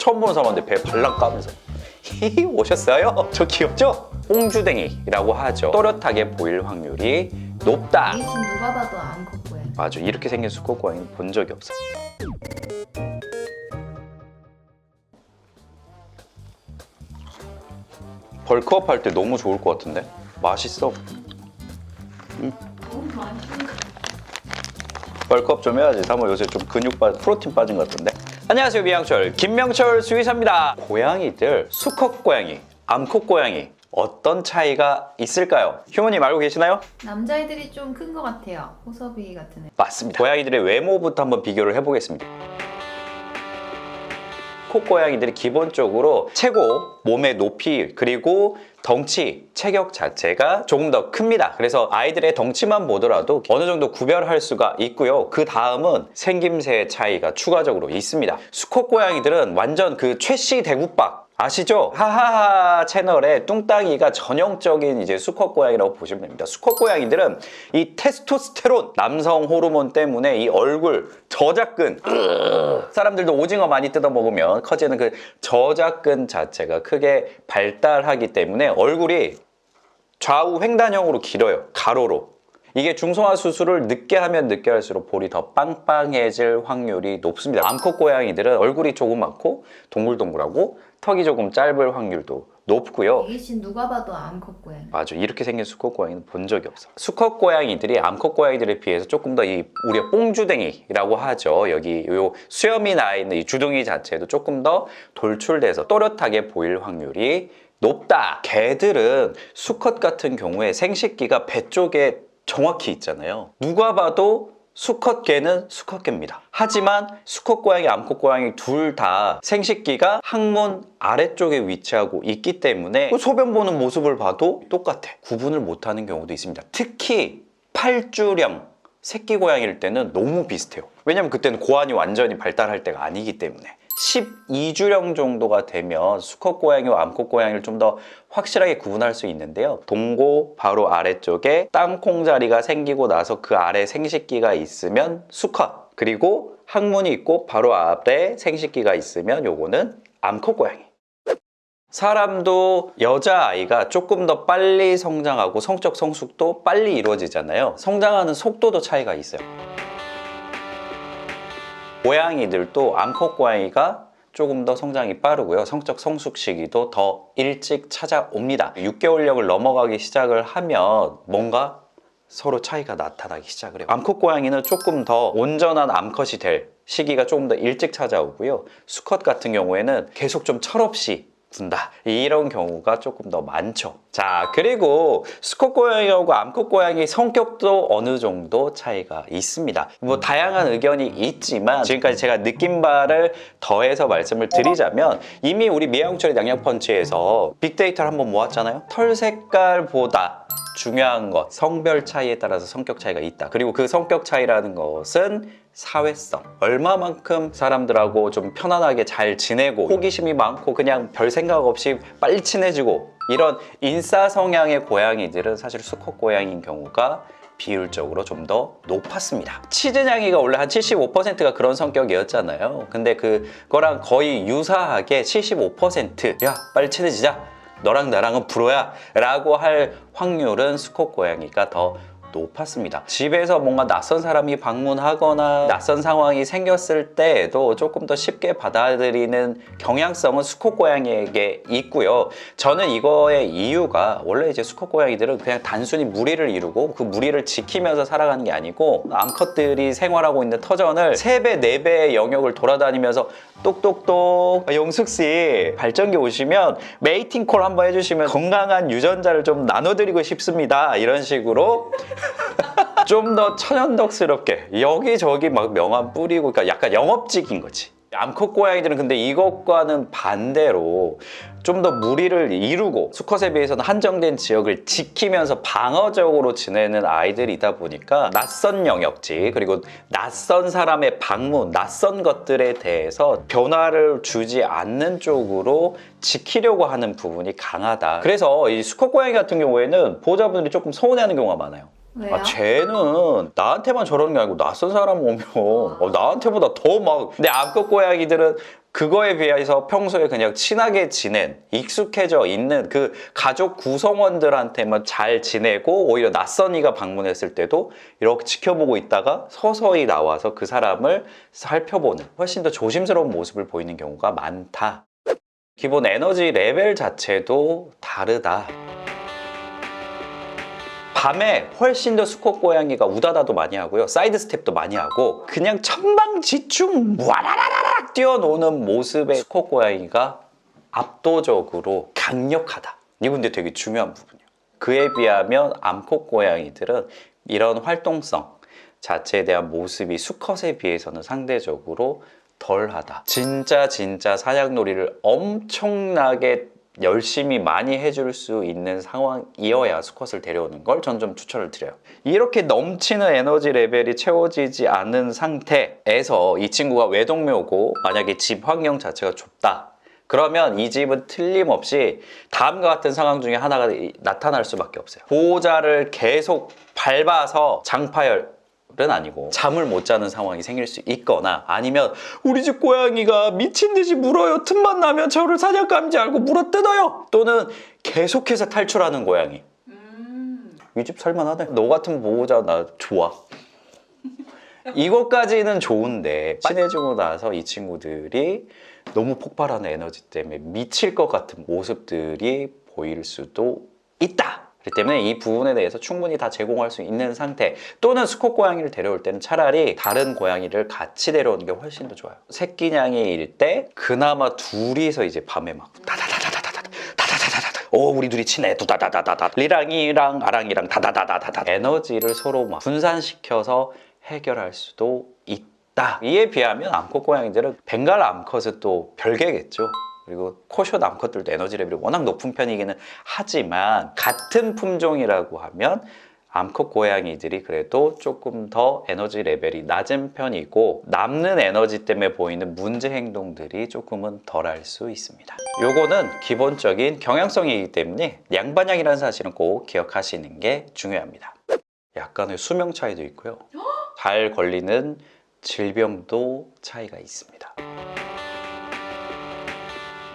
처음 보는 사람한테 배 발랑 까면서 히히 오셨어요? 저 귀엽죠? 뽕주댕이라고 하죠. 또렷하게 보일 확률이 높다. 이 집 누가 봐도 암컷 고양이. 맞아, 이렇게 생긴 수컷 고양이는 본 적이 없어. 벌크업 할 때 너무 좋을 것 같은데? 맛있어. 너무 많이 주는 벌크업 좀 해야지. 사모 요새 좀 프로틴 빠진 것 같은데? 안녕하세요, 미양철 김명철 수의사입니다. 고양이들, 수컷 고양이, 암컷 고양이 어떤 차이가 있을까요? 휴머님 알고 계시나요? 남자애들이 좀 큰 것 같아요. 호섭이 같은 애. 맞습니다. 고양이들의 외모부터 한번 비교를 해보겠습니다. 수컷 고양이들이 기본적으로 최고 몸의 높이 그리고 덩치, 체격 자체가 조금 더 큽니다. 그래서 아이들의 덩치만 보더라도 어느 정도 구별할 수가 있고요. 그 다음은 생김새의 차이가 추가적으로 있습니다. 수컷 고양이들은 완전 그 최씨 대구박 아시죠? 하하하 채널의 뚱땅이가 전형적인 이제 수컷 고양이라고 보시면 됩니다. 수컷 고양이들은 이 테스토스테론 남성 호르몬 때문에 이 얼굴 저작근 사람들도 오징어 많이 뜯어 먹으면 커지는 그 저작근 자체가 크게 발달하기 때문에 얼굴이 좌우 횡단형으로 길어요. 가로로. 이게 중성화 수술을 늦게 하면 늦게 할수록 볼이 더 빵빵해질 확률이 높습니다. 암컷 고양이들은 얼굴이 조그맣고 동글동글하고 턱이 조금 짧을 확률도 높고요. 이신 누가 봐도 암컷 고양이. 맞아, 이렇게 생긴 수컷 고양이는 본 적이 없어. 수컷 고양이들이 암컷 고양이들에 비해서 조금 더 우리가 뽕주댕이라고 하죠. 여기 요 수염이 나 있는 이 주둥이 자체도 조금 더 돌출돼서 또렷하게 보일 확률이 높다. 개들은 수컷 같은 경우에 생식기가 배 쪽에 정확히 있잖아요. 누가 봐도 수컷 개는 수컷 개입니다. 하지만 수컷 고양이, 암컷 고양이 둘 다 생식기가 항문 아래쪽에 위치하고 있기 때문에 소변 보는 모습을 봐도 똑같아. 구분을 못하는 경우도 있습니다. 특히 팔주령 새끼 고양이일 때는 너무 비슷해요. 왜냐면 그때는 고환이 완전히 발달할 때가 아니기 때문에. 12주령 정도가 되면 수컷 고양이와 암컷 고양이를 좀 더 확실하게 구분할 수 있는데요. 동고 바로 아래쪽에 땅콩 자리가 생기고 나서 그 아래 생식기가 있으면 수컷, 그리고 항문이 있고 바로 아래 생식기가 있으면 요거는 암컷 고양이. 사람도 여자아이가 조금 더 빨리 성장하고 성적 성숙도 빨리 이루어지잖아요. 성장하는 속도도 차이가 있어요. 고양이들도 암컷 고양이가 조금 더 성장이 빠르고요. 성적 성숙 시기도 더 일찍 찾아옵니다. 6개월력을 넘어가기 시작을 하면 뭔가 서로 차이가 나타나기 시작을 해요. 암컷 고양이는 조금 더 온전한 암컷이 될 시기가 조금 더 일찍 찾아오고요. 수컷 같은 경우에는 계속 좀 철없이 군다. 이런 경우가 조금 더 많죠. 자, 그리고 수컷 고양이하고 암컷 고양이 성격도 어느 정도 차이가 있습니다. 뭐 다양한 의견이 있지만 지금까지 제가 느낀 바를 더해서 말씀을 드리자면 이미 우리 미아용철의 양양펀치에서 빅데이터를 한번 모았잖아요. 털 색깔보다 중요한 것, 성별 차이에 따라서 성격 차이가 있다. 그리고 그 성격 차이라는 것은 사회성, 얼마만큼 사람들하고 좀 편안하게 잘 지내고 호기심이 많고 그냥 별 생각 없이 빨리 친해지고 이런 인싸 성향의 고양이들은 사실 수컷 고양이인 경우가 비율적으로 좀 더 높았습니다. 치즈냥이가 원래 한 75%가 그런 성격이었잖아요. 근데 그거랑 거의 유사하게 75% 야 빨리 친해지자, 너랑 나랑은 프로야 라고 할 확률은 수컷 고양이가 더 높았습니다. 집에서 뭔가 낯선 사람이 방문하거나 낯선 상황이 생겼을 때에도 조금 더 쉽게 받아들이는 경향성은 수컷 고양이에게 있고요. 저는 이거의 이유가 원래 이제 수컷 고양이들은 그냥 단순히 무리를 이루고 그 무리를 지키면서 살아가는 게 아니고 암컷들이 생활하고 있는 터전을 3배, 4배의 영역을 돌아다니면서 똑똑똑 용숙씨 발전기 오시면 메이팅 콜 한번 해주시면 건강한 유전자를 좀 나눠드리고 싶습니다. 이런 식으로 좀 더 천연덕스럽게 여기저기 막 명함 뿌리고 그러니까 약간 영업직인 거지. 암컷 고양이들은 근데 이것과는 반대로 좀 더 무리를 이루고 수컷에 비해서는 한정된 지역을 지키면서 방어적으로 지내는 아이들이다 보니까 낯선 영역지 그리고 낯선 사람의 방문, 낯선 것들에 대해서 변화를 주지 않는 쪽으로 지키려고 하는 부분이 강하다. 그래서 이 수컷 고양이 같은 경우에는 보호자분들이 조금 서운해하는 경우가 많아요. 왜요? 쟤는 나한테만 저러는 게 아니고 낯선 사람 오면 나한테보다 더 막. 근데 암컷 고양이들은 그거에 비해서 평소에 그냥 친하게 지낸, 익숙해져 있는 그 가족 구성원들한테만 잘 지내고 오히려 낯선 이가 방문했을 때도 이렇게 지켜보고 있다가 서서히 나와서 그 사람을 살펴보는 훨씬 더 조심스러운 모습을 보이는 경우가 많다. 기본 에너지 레벨 자체도 다르다. 밤에 훨씬 더 수컷 고양이가 우다다도 많이 하고요. 사이드 스텝도 많이 하고 그냥 천방지축 와라라라락 뛰어노는 모습의 수컷 고양이가 압도적으로 강력하다. 이거 근데 되게 중요한 부분이에요. 그에 비하면 암컷 고양이들은 이런 활동성 자체에 대한 모습이 수컷에 비해서는 상대적으로 덜하다. 진짜 사냥놀이를 엄청나게 열심히 많이 해줄 수 있는 상황이어야 수컷을 데려오는 걸 전 좀 추천을 드려요. 이렇게 넘치는 에너지 레벨이 채워지지 않은 상태에서 이 친구가 외동묘고 만약에 집 환경 자체가 좁다. 그러면 이 집은 틀림없이 다음과 같은 상황 중에 하나가 나타날 수밖에 없어요. 보호자를 계속 밟아서 장파열 은 아니고 잠을 못 자는 상황이 생길 수 있거나 아니면 우리 집 고양이가 미친 듯이 물어요. 틈만 나면 저를 사냥감인지 알고 물어뜯어요. 또는 계속해서 탈출하는 고양이. 이 집 살만하네. 너 같은 보호자 나 좋아. 이것까지는 좋은데 친해지고 나서 이 친구들이 너무 폭발하는 에너지 때문에 미칠 것 같은 모습들이 보일 수도 있다. 그렇기 때문에 이 부분에 대해서 충분히 다 제공할 수 있는 상태 또는 수컷 고양이를 데려올 때는 차라리 다른 고양이를 같이 데려오는 게 훨씬 더 좋아요. 새끼냥이일 때 그나마 둘이서 이제 밤에 막 다다다다다다다 우리 둘이 친해 또 다다다다다 리랑이랑 아랑이랑 다다다다다다 에너지를 서로 막 분산시켜서 해결할 수도 있다. 이에 비하면 암컷 고양이들은 벵갈 암컷은 또 별개겠죠. 그리고 코숏 암컷들도 에너지 레벨이 워낙 높은 편이기는 하지만 같은 품종이라고 하면 암컷 고양이들이 그래도 조금 더 에너지 레벨이 낮은 편이고 남는 에너지 때문에 보이는 문제 행동들이 조금은 덜할 수 있습니다. 요거는 기본적인 경향성이기 때문에 양반향이라는 사실은 꼭 기억하시는 게 중요합니다. 약간의 수명 차이도 있고요. 잘 걸리는 질병도 차이가 있습니다.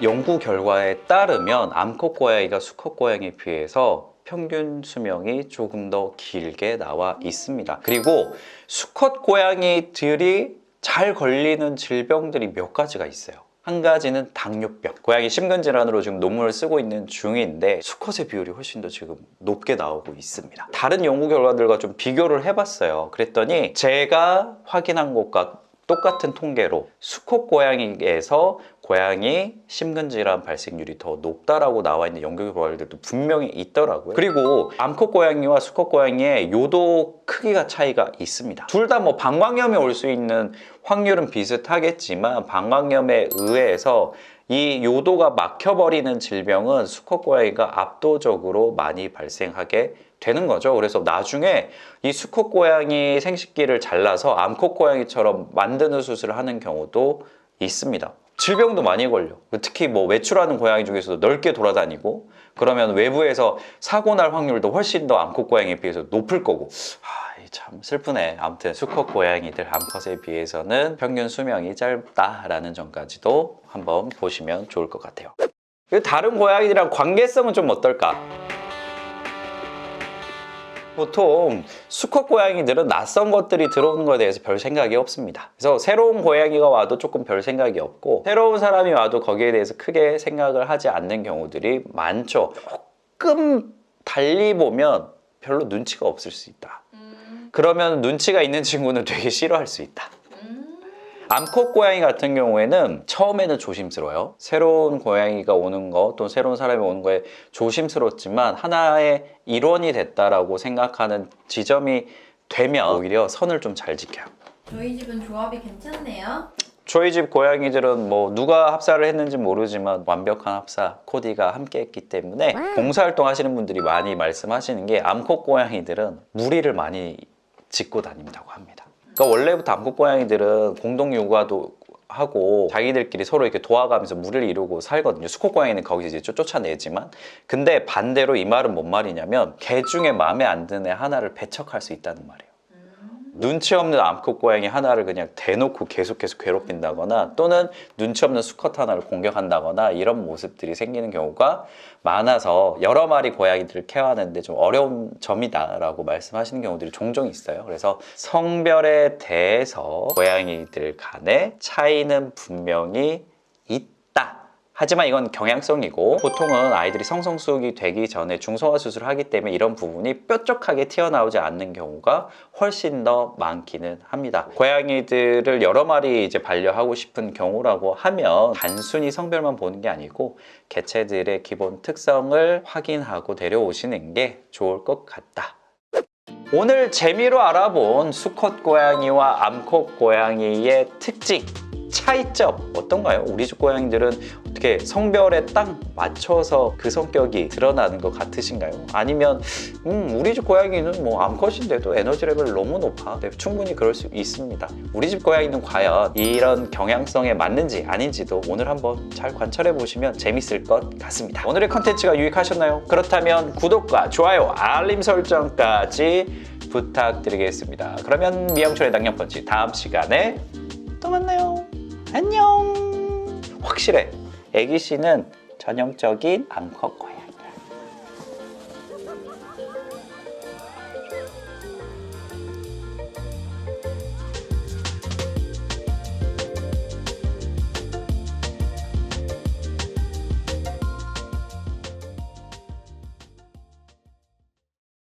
연구 결과에 따르면 암컷 고양이가 수컷 고양이에 비해서 평균 수명이 조금 더 길게 나와 있습니다. 그리고 수컷 고양이들이 잘 걸리는 질병들이 몇 가지가 있어요. 한 가지는 당뇨병. 고양이 심근질환으로 지금 논문을 쓰고 있는 중인데 수컷의 비율이 훨씬 더 지금 높게 나오고 있습니다. 다른 연구 결과들과 좀 비교를 해봤어요. 그랬더니 제가 확인한 것과 똑같은 통계로 수컷 고양이에서 고양이 심근질환 발생률이 더 높다라고 나와 있는 연구 결과들도 분명히 있더라고요. 그리고 암컷 고양이와 수컷 고양이의 요도 크기가 차이가 있습니다. 둘 다 뭐 방광염이 올 수 있는 확률은 비슷하겠지만 방광염에 의해서 이 요도가 막혀버리는 질병은 수컷 고양이가 압도적으로 많이 발생하게 되는 거죠. 그래서 나중에 이 수컷 고양이 생식기를 잘라서 암컷 고양이처럼 만드는 수술을 하는 경우도 있습니다. 질병도 많이 걸려. 특히 뭐 외출하는 고양이 중에서도 넓게 돌아다니고 그러면 외부에서 사고 날 확률도 훨씬 더 암컷 고양이에 비해서 높을 거고. 참 슬프네. 아무튼 수컷 고양이들 암컷에 비해서는 평균 수명이 짧다라는 점까지도 한번 보시면 좋을 것 같아요. 다른 고양이들이랑 관계성은 좀 어떨까? 보통 수컷 고양이들은 낯선 것들이 들어오는 것에 대해서 별 생각이 없습니다. 그래서 새로운 고양이가 와도 조금 별 생각이 없고 새로운 사람이 와도 거기에 대해서 크게 생각을 하지 않는 경우들이 많죠. 조금 달리 보면 별로 눈치가 없을 수 있다. 그러면 눈치가 있는 친구는 되게 싫어할 수 있다. 암컷 고양이 같은 경우에는 처음에는 조심스러워요. 새로운 고양이가 오는 거 또 새로운 사람이 오는 거에 조심스럽지만 하나의 일원이 됐다라고 생각하는 지점이 되면 오히려 선을 좀 잘 지켜요. 저희 집은 조합이 괜찮네요. 저희 집 고양이들은 뭐 누가 합사를 했는지 모르지만 완벽한 합사 코디가 함께 했기 때문에 봉사활동 하시는 분들이 많이 말씀하시는 게 암컷 고양이들은 무리를 많이 짓고 다닌다고 합니다. 그러니까 원래부터 암컷 고양이들은 공동 육아도 하고 자기들끼리 서로 이렇게 도와가면서 무리를 이루고 살거든요. 수컷 고양이는 거기서 이제 쫓아내지만 근데 반대로 이 말은 뭔 말이냐면 개 중에 마음에 안 드는 애 하나를 배척할 수 있다는 말이에요. 눈치 없는 암컷 고양이 하나를 그냥 대놓고 계속해서 괴롭힌다거나 또는 눈치 없는 수컷 하나를 공격한다거나 이런 모습들이 생기는 경우가 많아서 여러 마리 고양이들을 케어하는데 좀 어려운 점이다라고 말씀하시는 경우들이 종종 있어요. 그래서 성별에 대해서 고양이들 간의 차이는 분명히 있다. 하지만 이건 경향성이고 보통은 아이들이 성성수육이 되기 전에 중성화 수술을 하기 때문에 이런 부분이 뾰족하게 튀어나오지 않는 경우가 훨씬 더 많기는 합니다. 고양이들을 여러 마리 이제 반려하고 싶은 경우라고 하면 단순히 성별만 보는 게 아니고 개체들의 기본 특성을 확인하고 데려오시는 게 좋을 것 같다. 오늘 재미로 알아본 수컷 고양이와 암컷 고양이의 특징, 차이점 어떤가요? 우리 집 고양이들은 어떻게 성별에 딱 맞춰서 그 성격이 드러나는 것 같으신가요? 아니면 우리 집 고양이는 뭐 암컷인데도 에너지 레벨이 너무 높아. 네, 충분히 그럴 수 있습니다. 우리 집 고양이는 과연 이런 경향성에 맞는지 아닌지도 오늘 한번 잘 관찰해 보시면 재밌을 것 같습니다. 오늘의 컨텐츠가 유익하셨나요? 그렇다면 구독과 좋아요, 알림 설정까지 부탁드리겠습니다. 그러면 미영철의 낭년펀치 다음 시간에 또 만나요. 안녕. 확실해. 애기씨는 전형적인 암컷 고양이.